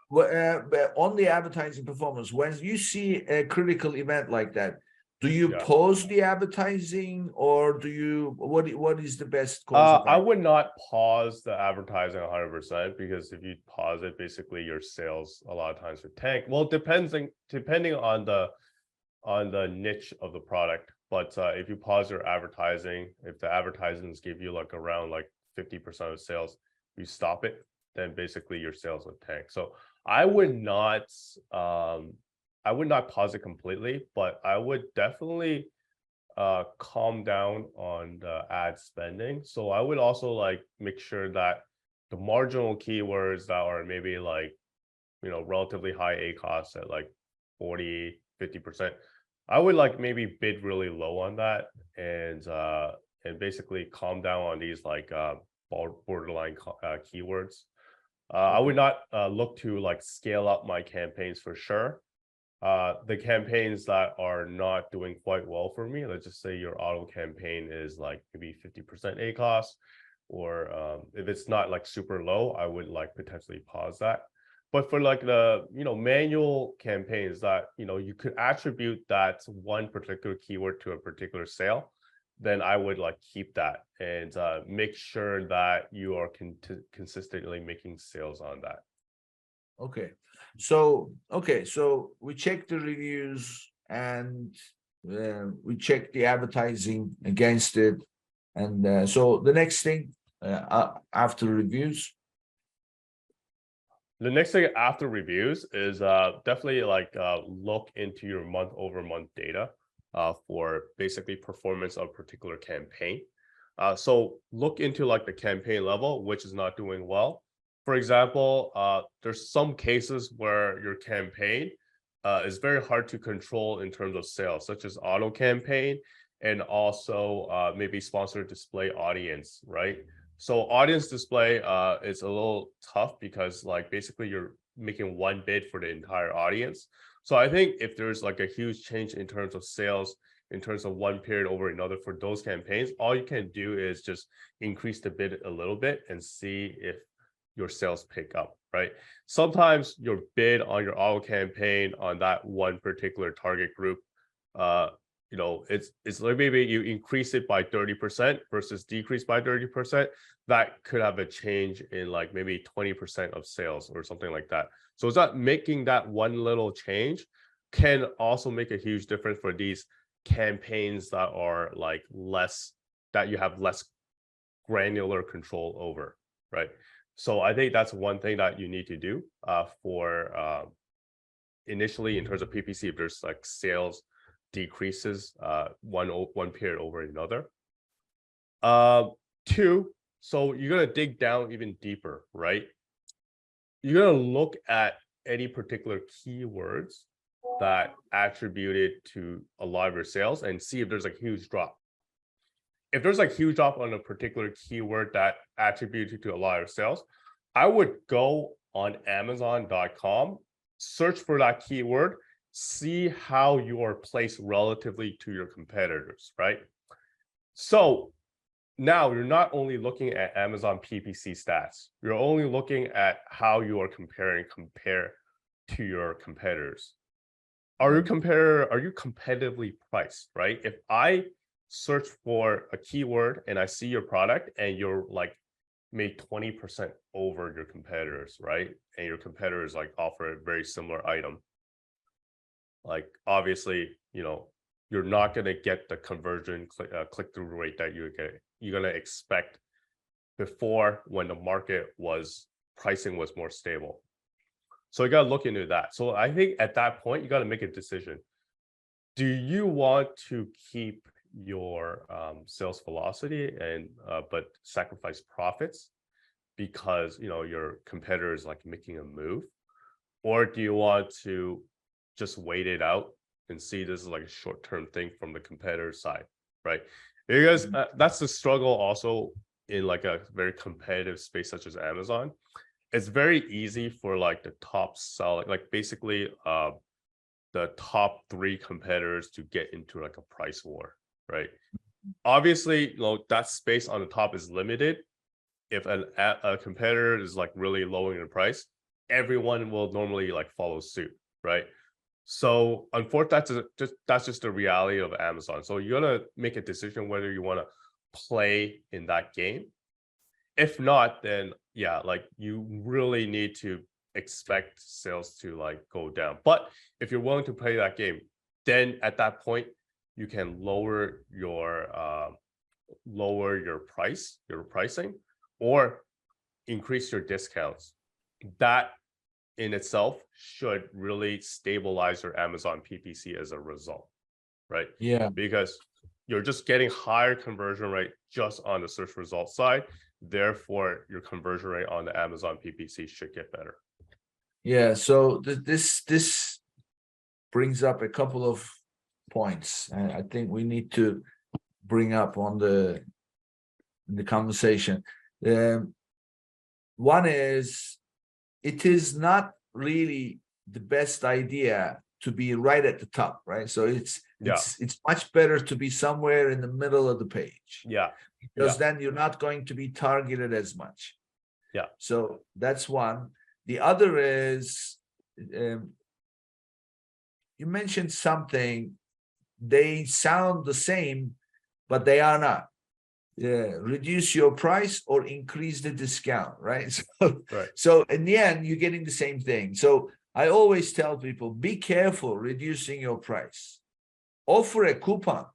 but on the advertising performance, when you see a critical event like that, do you Yeah. pause the advertising, or do you what is the best course of I action? would not pause the advertising 100%, because if you pause it, basically your sales a lot of times would tank. Well, depending on the niche of the product. But if you pause your advertising, if the advertisements give you like around like 50% of sales, you stop it, then basically your sales would tank. So I would not pause it completely, but I would definitely calm down on the ad spending. So I would also like make sure that the marginal keywords that are maybe like, relatively high acos at like 40-50%, I would like maybe bid really low on that, and basically calm down on these like borderline keywords. I would not look to like scale up my campaigns for sure. The campaigns that are not doing quite well for me, let's just say your auto campaign is like maybe 50% acos, or if it's not like super low, I would like potentially pause that. But for like the manual campaigns that you could attribute that one particular keyword to a particular sale, then I would like keep that and make sure that you are consistently making sales on that. Okay. So we check the reviews, and we check the advertising against it, and so the next thing after reviews. The next thing after reviews is definitely like look into your month-over-month data for basically performance of a particular campaign. So look into like the campaign level, which is not doing well. For example, there's some cases where your campaign is very hard to control in terms of sales, such as auto campaign, and also maybe sponsored display audience, right? So audience display is a little tough because like basically you're making one bid for the entire audience. So I think if there's like a huge change in terms of sales, in terms of one period over another for those campaigns, all you can do is just increase the bid a little bit and see if your sales pick up, right? Sometimes your bid on your auto campaign on that one particular target group, it's like maybe you increase it by 30% versus decrease by 30%. That could have a change in like maybe 20% of sales or something like that. So it's not making that one little change can also make a huge difference for these campaigns that are like that you have less granular control over, right? So I think that's one thing that you need to do for initially in terms of PPC, if there's like sales decreases one period over another. 2, so you're gonna dig down even deeper, right? You're gonna look at any particular keywords that attributed to a lot of your sales and see if there's a huge drop. If there's like huge drop on a particular keyword that attributed to a lot of sales, I would go on Amazon.com, search for that keyword, see how you are placed relatively to your competitors, right? So now you're not only looking at Amazon PPC stats, you're only looking at how you are compare to your competitors. Are you competitively priced, right? If I search for a keyword and I see your product and you're like made 20% over your competitors, right? And your competitors like offer a very similar item. like obviously, you're not going to get the conversion click-through rate that you're going to expect before, when the market pricing was more stable. So you got to look into that. So I think at that point, you got to make a decision. Do you want to keep your sales velocity and but sacrifice profits because your competitor is like making a move? Or do you want to just wait it out and see this is like a short-term thing from the competitor side, right? Because that's the struggle also in like a very competitive space such as Amazon. It's very easy for like the top selling, like basically the top 3 competitors to get into like a price war, right? Obviously, that space on the top is limited. If a competitor is like really lowering the price, everyone will normally like follow suit, right? So unfortunately, that's just the reality of Amazon. So you gotta make a decision whether you want to play in that game. If not, then yeah, like you really need to expect sales to like go down. But if you're willing to play that game, then at that point you can lower your pricing, or increase your discounts. That in itself should really stabilize your Amazon PPC as a result, right? Yeah. Because you're just getting higher conversion rate just on the search result side. Therefore, your conversion rate on the Amazon PPC should get better. Yeah. So this brings up a couple of points, and I think we need to bring up on the conversation. One is, it is not really the best idea to be right at the top, right? So it's much better to be somewhere in the middle of the page. Yeah. Because then you're not going to be targeted as much. Yeah. So that's one. The other is, you mentioned something, they sound the same, but they are not. Reduce your price or increase the discount, right? So in the end, you're getting the same thing. So I always tell people, be careful reducing your price. Offer a coupon,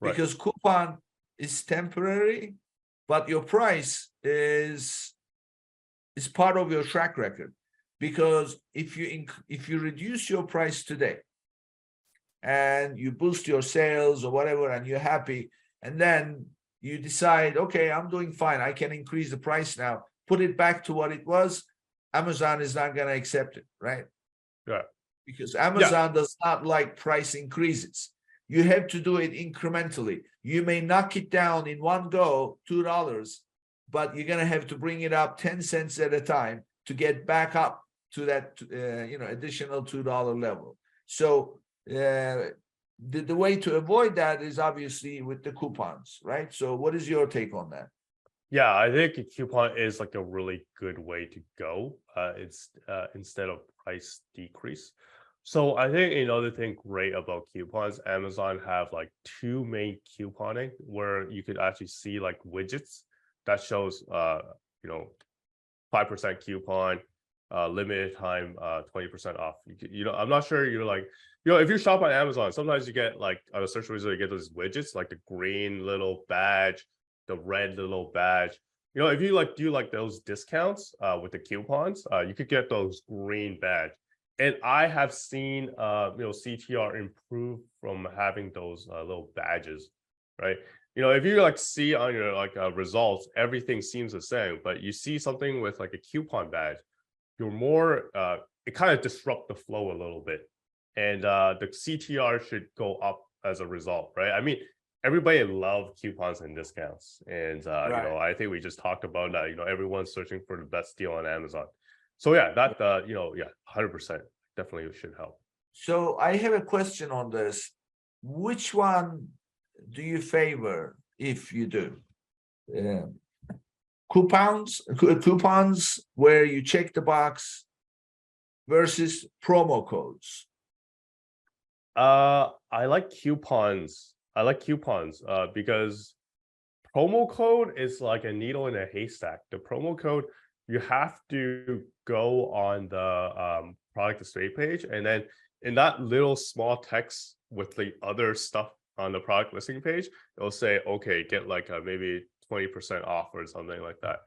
because coupon is temporary, but your price is part of your track record. Because if you reduce your price today and you boost your sales or whatever, and you're happy, and then you decide, okay, I'm doing fine, I can increase the price now, put it back to what it was, Amazon is not going to accept it, right? Yeah. Because Amazon does not like price increases. You have to do it incrementally. You may knock it down in one go, $2, but you're going to have to bring it up 10 cents at a time to get back up to that additional $2 level. So the way to avoid that is obviously with the coupons, right? So what is your take on that? Yeah, I think a coupon is like a really good way to go. It's instead of price decrease. So I think another thing great about coupons, Amazon have like 2 main couponing where you could actually see like widgets that shows 5% coupon, limited time, 20% off. I'm not sure you're like, if you shop on Amazon, sometimes you get like on a search result, you get those widgets like the green little badge, the red little badge. If you like do like those discounts with the coupons, you could get those green badge. And I have seen CTR improve from having those little badges, right? If you like see on your like results, everything seems the same, but you see something with like a coupon badge, you're more it kind of disrupt the flow a little bit, and the CTR should go up as a result, right? I mean, everybody loves coupons and discounts, and I think we just talked about that. Everyone's searching for the best deal on Amazon. So yeah, that 100% definitely should help. So I have a question on this. Which one do you favor if you do? Coupons where you check the box versus promo codes? I like coupons. Because promo code is like a needle in a haystack. The promo code, you have to go on the product display page, and then in that little small text with the other stuff on the product listing page, it'll say, okay, get like a maybe 20% off or something like that,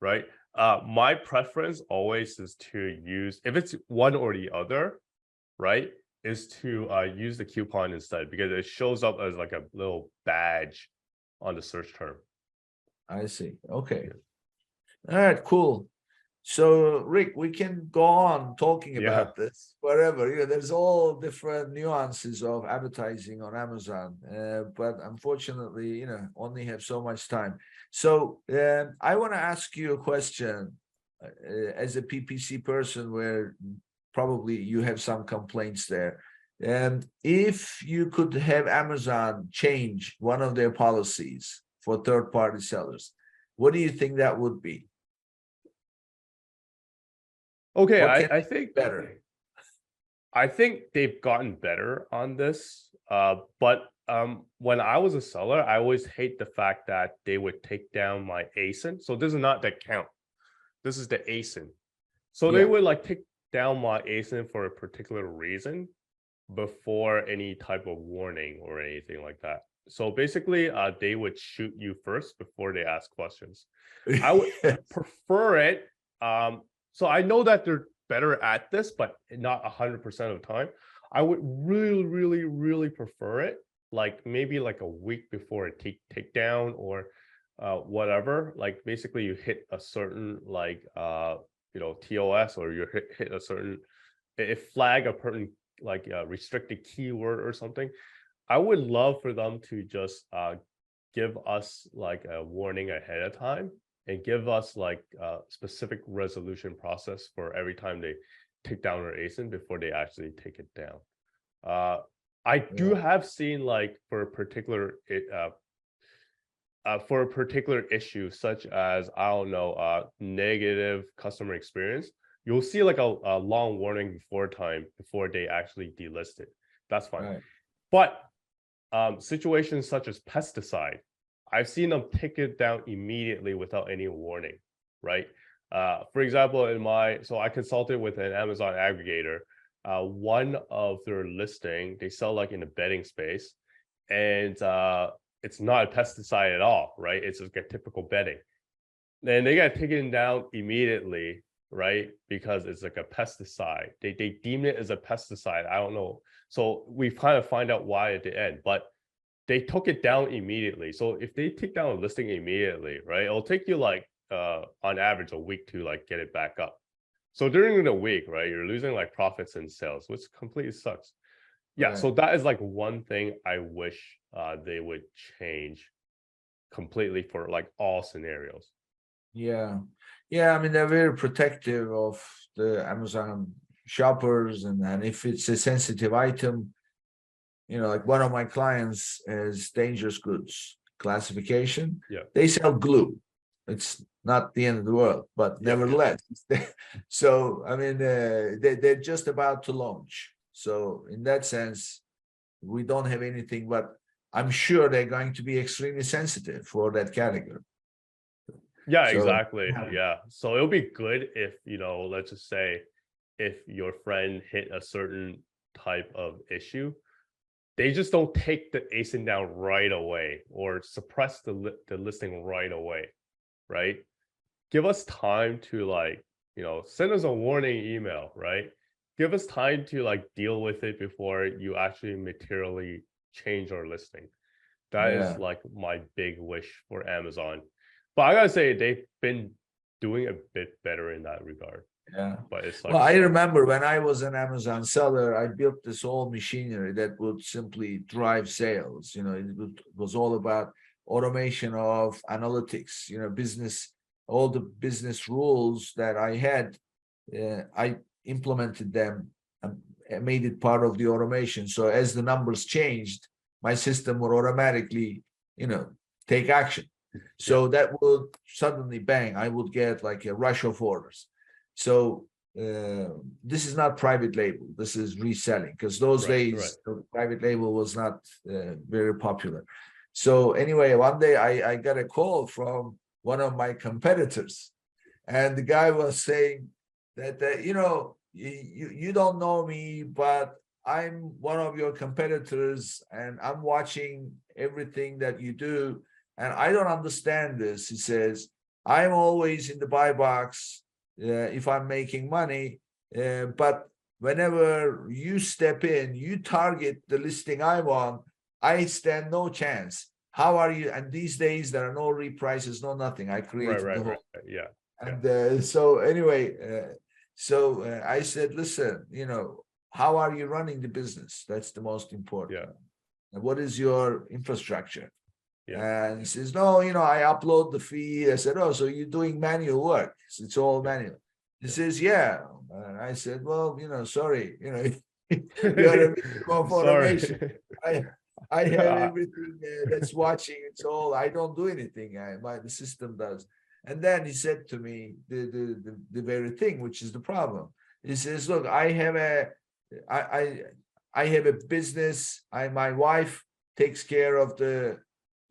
right? My preference always is to use, if it's one or the other, right, is to use the coupon instead, because it shows up as like a little badge on the search term. I see. Okay. All right, cool. So Rick, we can go on talking about this forever. You know, there's all different nuances of advertising on Amazon, but unfortunately, you know, only have so much time. So I want to ask you a question as a PPC person, where probably you have some complaints there. And if you could have Amazon change one of their policies for third-party sellers, what do you think that would be? Okay, I think better. I think they've gotten better on this. But when I was a seller, I always hate the fact that they would take down my ASIN. So this is not the count. This is the ASIN. So they would like take down my ASIN for a particular reason before any type of warning or anything like that. So basically, they would shoot you first before they ask questions. I would prefer it. So I know that they're better at this, but not 100% of the time. I would really, really, really prefer it, like maybe like a week before a takedown or whatever. Like basically you hit a certain like you know, TOS, or you hit a certain, it flag a certain like restricted keyword or something. I would love for them to just give us like a warning ahead of time, and give us like a specific resolution process for every time they take down our ASIN before they actually take it down. I do have seen like for a particular issue, such as, I don't know, negative customer experience, you'll see like a long warning before they actually delist it. That's fine. Right. But situations such as pesticide, I've seen them take it down immediately without any warning, right? For example, so I consulted with an Amazon aggregator. One of their listing, they sell like in the bedding space, and it's not a pesticide at all, right? It's like a typical bedding. Then they got taken down immediately, right? Because it's like a pesticide. They deem it as a pesticide. I don't know. So we kind of find out why at the end, but they took it down immediately. So if they take down a listing immediately, right, it'll take you like on average a week to like get it back up. So during the week, right, you're losing like profits and sales, which completely sucks. Yeah, so that is like one thing I wish they would change completely for like all scenarios. Yeah. I mean, they're very protective of the Amazon shoppers, and if it's a sensitive item, you know, like one of my clients is dangerous goods classification. Yeah. They sell glue. It's not the end of the world, but nevertheless. So, I mean, they're just about to launch. So in that sense, we don't have anything, but I'm sure they're going to be extremely sensitive for that category. Yeah, exactly. Yeah. So it'll be good if, you know, let's just say if your friend hit a certain type of issue, they just don't take the ASIN down right away or suppress the listing right away, right? Give us time to like, you know, send us a warning email, right? Give us time to like deal with it before you actually materially change our listing. That is like my big wish for Amazon. But I gotta say, they've been doing a bit better in that regard. Yeah. But it's like, well, I remember when I was an Amazon seller, I built this whole machinery that would simply drive sales. You know, it was all about automation of analytics, you know, business, all the business rules that I had, I implemented them and made it part of the automation. So as the numbers changed, my system would automatically, you know, take action. So that would suddenly bang, I would get like a rush of orders. So this is not private label, this is reselling, because those days private label was not very popular. So anyway, one day I got a call from one of my competitors, and the guy was saying that you know, you don't know me, but I'm one of your competitors and I'm watching everything that you do. And I don't understand this. He says, I'm always in the buy box if I'm making money. But whenever you step in, you target the listing I'm on, I stand no chance. How are you? And these days, there are no reprices, no nothing. I created the whole. Yeah. And so anyway, I said, listen, how are you running the business? That's the most important. Yeah. And what is your infrastructure? Yeah. And he says, no, I upload the feed. I said, oh, so you're doing manual work. It's all manual. He says, yeah. And I said, well, sorry, you're a victim of automation. I have everything that's watching. It's all, I don't do anything. The system does. And then he said to me the very thing, which is the problem. He says, look, I have a business. My wife takes care of the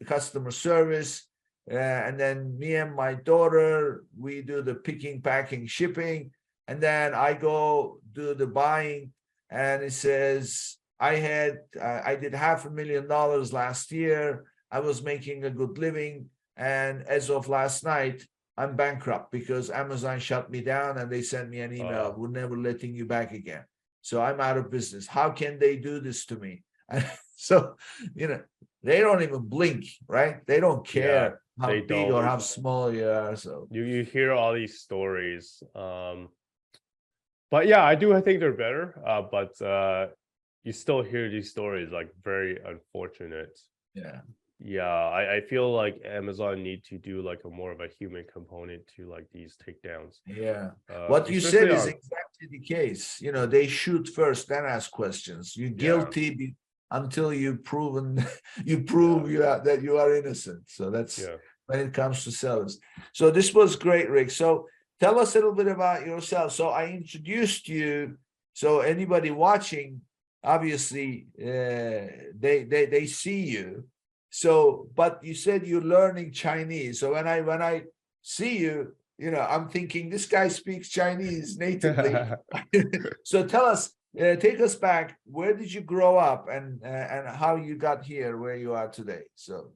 customer service. And then me and my daughter, we do the picking, packing, shipping. And then I go do the buying. And it says, I did $500,000 last year. I was making a good living. And as of last night, I'm bankrupt because Amazon shut me down and they sent me an email, we're never letting you back again. So I'm out of business. How can they do this to me? So, they don't even blink, right? They don't care how big or how small you are. So you hear all these stories. But yeah, I think they're better. But you still hear these stories, like very unfortunate. Yeah, I feel like Amazon need to do like a more of a human component to like these takedowns. Yeah, what you said is exactly the case. They shoot first, then ask questions. You're guilty until you prove that you are innocent. So that's when it comes to sellers. So this was great, Rick. So tell us a little bit about yourself. So I introduced you. So anybody watching, obviously, they see you. So, but you said you're learning Chinese. So when I see you, I'm thinking this guy speaks Chinese natively. So tell us, take us back. Where did you grow up, and how you got here where you are today? So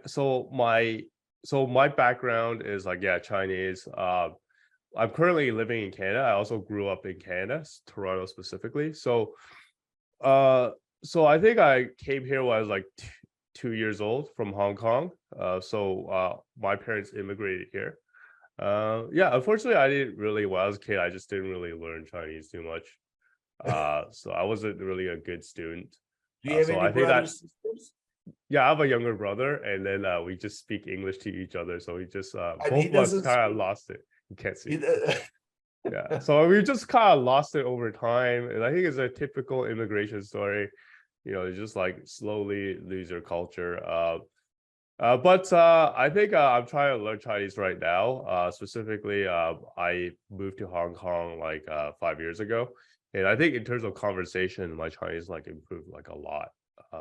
so my background is like Chinese. I'm currently living in Canada. I also grew up in Canada, Toronto specifically. So I think I came here when I was like 2 years old from Hong Kong. So my parents immigrated here. Unfortunately, I didn't really, when I was a kid, I just didn't really learn Chinese too much. So I wasn't really a good student. Do you have any brothers, sisters? Yeah, I have a younger brother, and then we just speak English to each other. So we just both of us kind of lost it. You can't see. So we just kind of lost it over time, and I think it's a typical immigration story. You just like slowly lose your culture. But I think I'm trying to learn Chinese right now. Specifically, I moved to Hong Kong like 5 years ago, and I think in terms of conversation, my Chinese like improved like a lot.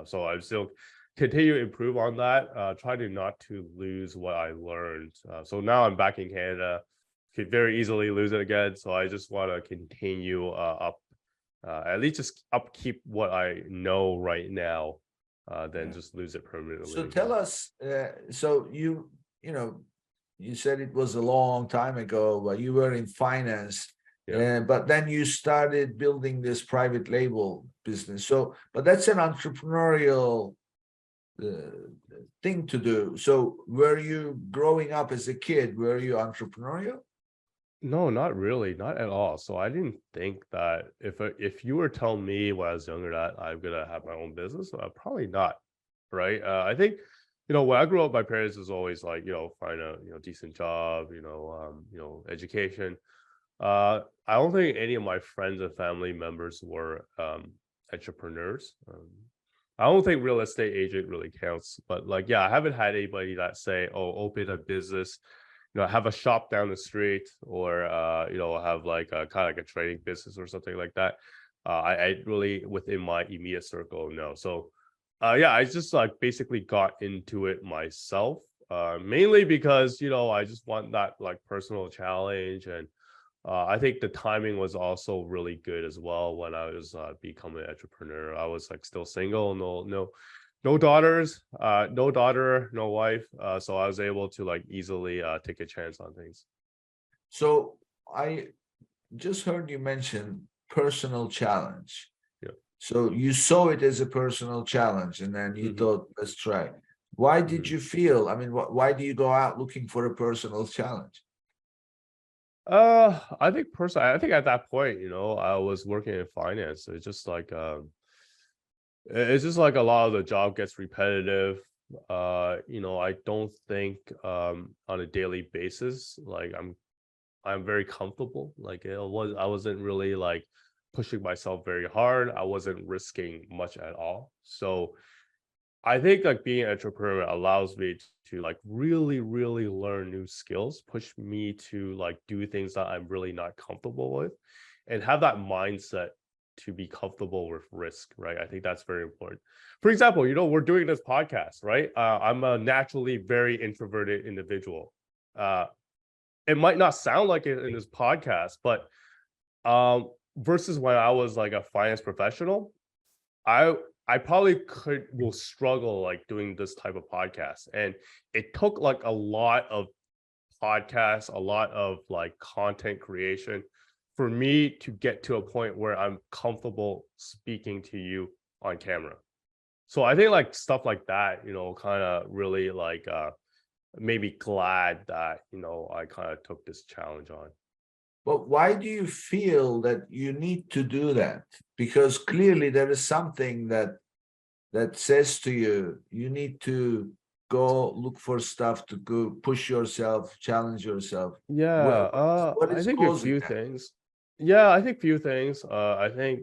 So I'm still continue to improve on that. Try to not to lose what I learned. So now I'm back in Canada. Could very easily lose it again. So I just want to continue at least just upkeep what I know right now, then just lose it permanently. So tell us, so you said it was a long time ago, but you were in finance, but then you started building this private label business. So, but that's an entrepreneurial thing to do. So were you growing up as a kid, were you entrepreneurial? No, not really, not at all. So I didn't think that if you were telling me when I was younger that I'm gonna have my own business, probably not, right? I think when I grew up, my parents was always like find a decent job, education. I don't think any of my friends and family members were entrepreneurs. I don't think real estate agent really counts, but like I haven't had anybody that say, "Oh, open a business." Have a shop down the street, or have like a kind of like a trading business or something like that. I really within my immediate circle, no. So I just like basically got into it myself, mainly because I just want that like personal challenge, and I think the timing was also really good as well when I was becoming an entrepreneur. I was like still single, no daughters, no daughter, no wife. So I was able to like easily take a chance on things. So I just heard you mention personal challenge. Yeah. So you saw it as a personal challenge, and then you Mhm. thought, let's try. Why did Mhm. you feel? I mean, why do you go out looking for a personal challenge? I think personally, I think at that point, I was working in finance. It's just like a lot of the job gets repetitive. I don't think on a daily basis, like I'm very comfortable. Like I wasn't really like pushing myself very hard. I wasn't risking much at all. So I think like being an entrepreneur allows me to like really, really learn new skills, push me to like do things that I'm really not comfortable with, and have that mindset to be comfortable with risk, right? I think that's very important. For example, we're doing this podcast, right? I'm a naturally very introverted individual. Uh, it might not sound like it in this podcast, but versus when I was like a finance professional, I I probably will struggle like doing this type of podcast. And it took like a lot of podcasts, a lot of like content creation for me to get to a point where I'm comfortable speaking to you on camera. So I think like stuff like that, kind of really like made me glad that, I kind of took this challenge on. But why do you feel that you need to do that? Because clearly there is something that says to you, you need to go look for stuff to go push yourself, challenge yourself. Yeah, What I is think a causing few that? things. Yeah, I think few things. I think,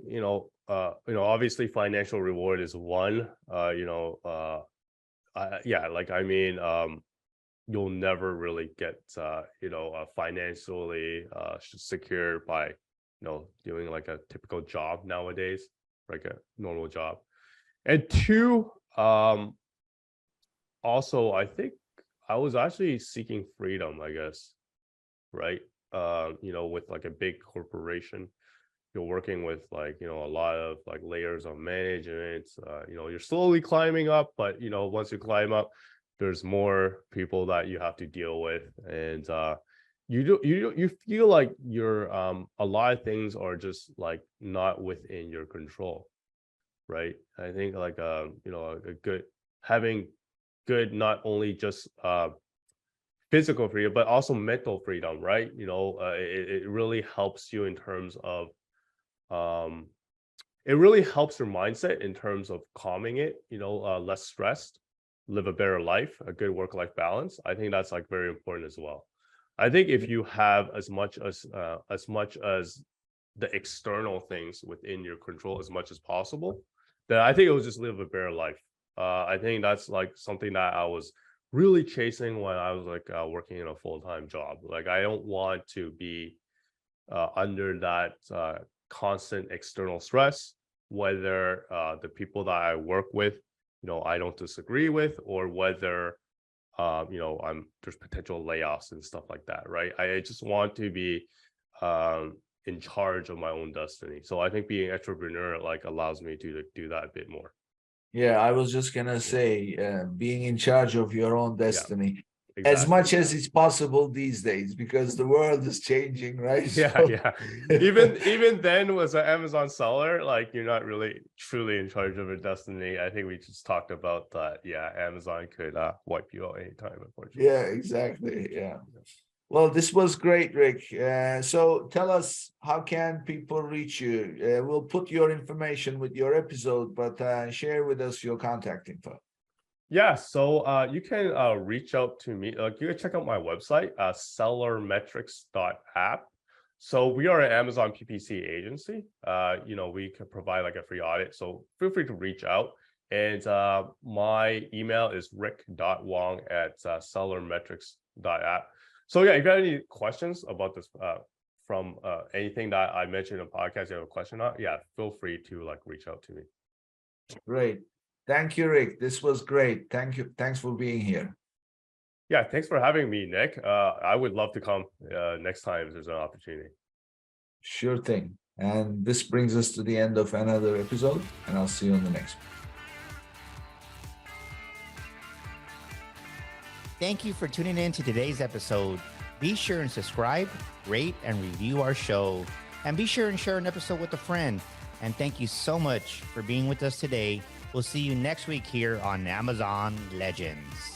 obviously financial reward is one. Yeah, like I mean, you'll never really get financially secure by, doing like a typical job nowadays, like a normal job. And two, also I think I was actually seeking freedom, I guess, right? With like a big corporation, you're working with like, a lot of like layers of management. You're slowly climbing up, but once you climb up, there's more people that you have to deal with. And you feel like you're a lot of things are just like not within your control, right? I think like a good having good not only just physical freedom, but also mental freedom, right? It really helps you in terms of um, it really helps your mindset in terms of calming it, less stressed, live a better life, a good work-life balance. I think that's like very important as well. I think if you have as much as the external things within your control as much as possible, then I think it will just live a better life. I think that's like something that I was really chasing when I was like working in a full-time job. Like I don't want to be under that constant external stress, whether the people that I work with, I don't disagree with, or whether there's potential layoffs and stuff like that, right? I just want to be in charge of my own destiny. So I think being entrepreneur like allows me to do that a bit more. Yeah, I was just gonna say, being in charge of your own Yeah, destiny, as exactly. much as it's possible these days, because the world is changing, right? Yeah, So, yeah. Even then, was an Amazon seller, like you're not really truly in charge of your destiny. I think we just talked about that. Yeah, Amazon could wipe you out anytime, unfortunately. yeah, exactly. Yeah. Well, this was great, Rick. So tell us, how can people reach you? We'll put your information with your episode, but share with us your contact info. Yeah, so you can reach out to me. You can check out my website, sellermetrics.app. So we are an Amazon PPC agency. We can provide like a free audit. So feel free to reach out. And my email is rick.wong@sellermetrics.app. So yeah, if you have any questions about this from anything that I mentioned in the podcast, you have a question on, yeah, feel free to like reach out to me. Great. Thank you, Rick. This was great. Thank you. Thanks for being here. Yeah, thanks for having me, Nick. I would love to come next time if there's an opportunity. Sure thing. And this brings us to the end of another episode, and I'll see you on the next one. Thank you for tuning in to today's episode. Be sure and subscribe, rate, and review our show. And be sure and share an episode with a friend. And thank you so much for being with us today. We'll see you next week here on Amazon Legends.